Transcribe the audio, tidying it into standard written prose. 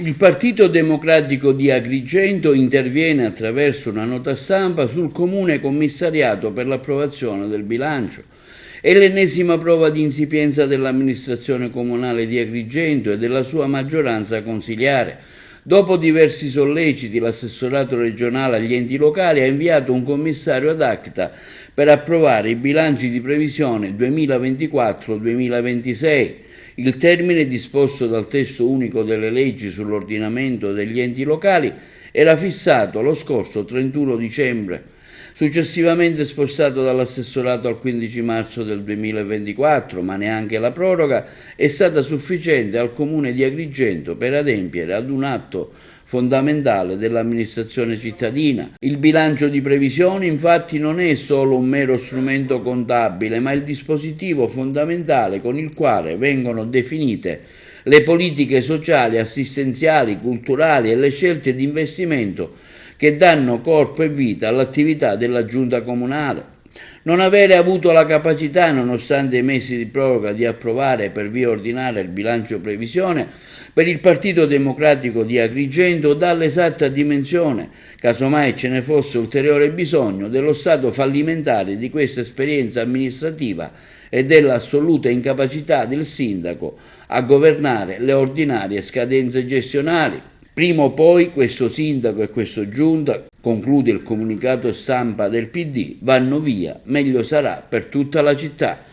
Il Partito Democratico di Agrigento interviene attraverso una nota stampa sul comune commissariato per l'approvazione del bilancio. È l'ennesima prova di insipienza dell'amministrazione comunale di Agrigento e della sua maggioranza consiliare. Dopo diversi solleciti, l'assessorato regionale agli enti locali ha inviato un commissario ad acta per approvare i bilanci di previsione 2024-2026. Il termine disposto dal testo unico delle leggi sull'ordinamento degli enti locali era fissato lo scorso 31 dicembre, successivamente spostato dall'assessorato al 15 marzo del 2024, ma neanche la proroga è stata sufficiente al Comune di Agrigento per adempiere ad un atto fondamentale dell'amministrazione cittadina. Il bilancio di previsione infatti non è solo un mero strumento contabile, ma il dispositivo fondamentale con il quale vengono definite le politiche sociali, assistenziali, culturali e le scelte di investimento che danno corpo e vita all'attività della giunta comunale. Non avere avuto la capacità, nonostante i mesi di proroga, di approvare per via ordinaria il bilancio previsione, per il Partito Democratico di Agrigento dà l'esatta dimensione, casomai ce ne fosse ulteriore bisogno, dello stato fallimentare di questa esperienza amministrativa e dell'assoluta incapacità del sindaco a governare le ordinarie scadenze gestionali. Prima o poi questo sindaco e questa giunta, conclude il comunicato stampa del PD, vanno via, meglio sarà per tutta la città.